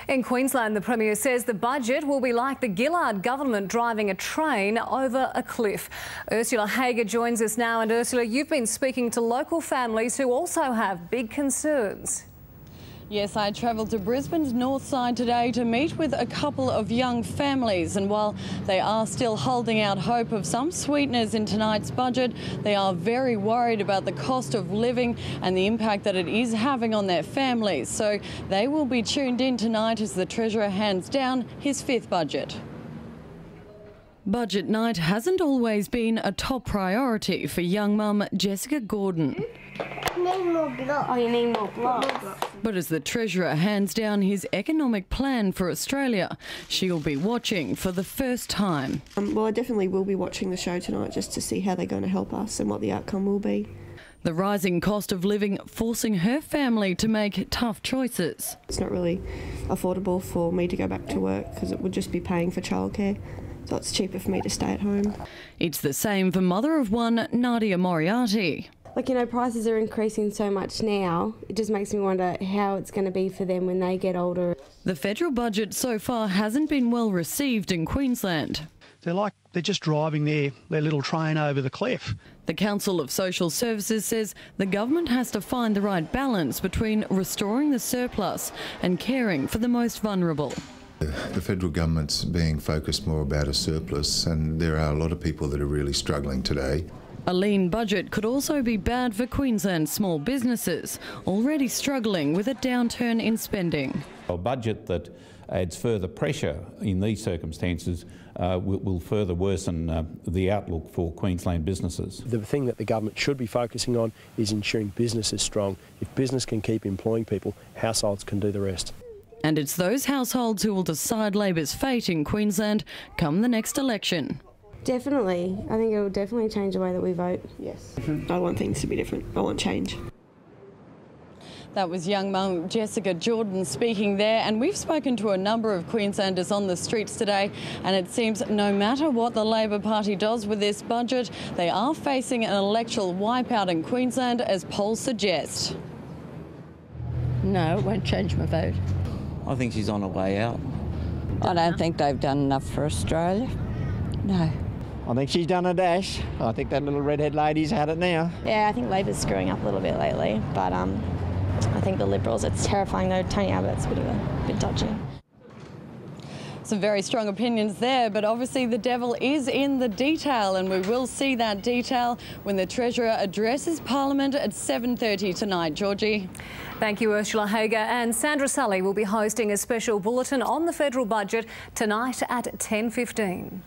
In Queensland, the Premier says the budget will be like the Gillard government driving a train over a cliff. Ursula Hager joins us now. And Ursula, you've been speaking to local families who also have big concerns. Yes, I travelled to Brisbane's north side today to meet with a couple of young families, and while they are still holding out hope of some sweeteners in tonight's budget, they are very worried about the cost of living and the impact that it is having on their families. So they will be tuned in tonight as the Treasurer hands down his fifth budget. Budget night hasn't always been a top priority for young mum Jessica Gordon. Need more blocks. Oh, you need more blocks. But as the Treasurer hands down his economic plan for Australia, she'll be watching for the first time. Well, I definitely will be watching the show tonight just to see how they're going to help us and what the outcome will be. The rising cost of living forcing her family to make tough choices. It's not really affordable for me to go back to work because it would just be paying for childcare. So it's cheaper for me to stay at home. It's the same for mother of one, Nadia Moriarty. Like, you know, prices are increasing so much now, it just makes me wonder how it's going to be for them when they get older. The federal budget so far hasn't been well received in Queensland. They're just driving their little train over the cliff. The Council of Social Services says the government has to find the right balance between restoring the surplus and caring for the most vulnerable. The federal government's being focused more about a surplus, and there are a lot of people that are really struggling today. A lean budget could also be bad for Queensland's small businesses, already struggling with a downturn in spending. A budget that adds further pressure in these circumstances will further worsen the outlook for Queensland businesses. The thing that the government should be focusing on is ensuring business is strong. If business can keep employing people, households can do the rest. And it's those households who will decide Labor's fate in Queensland come the next election. Definitely. I think it will definitely change the way that we vote. Yes. I want things to be different. I want change. That was young mum Jessica Gordon speaking there, and we've spoken to a number of Queenslanders on the streets today, and it seems no matter what the Labor Party does with this budget, they are facing an electoral wipeout in Queensland, as polls suggest. No, it won't change my vote. I think she's on her way out. I don't think they've done enough for Australia. No. I think she's done a dash. I think that little redhead lady's had it now. Yeah, I think Labor's screwing up a little bit lately, but I think the Liberals, it's terrifying though. Tony Abbott's a bit dodgy. Some very strong opinions there, but obviously the devil is in the detail, and we will see that detail when the Treasurer addresses Parliament at 7:30 tonight. Georgie. Thank you, Ursula Hager. And Sandra Sully will be hosting a special bulletin on the federal budget tonight at 10:15.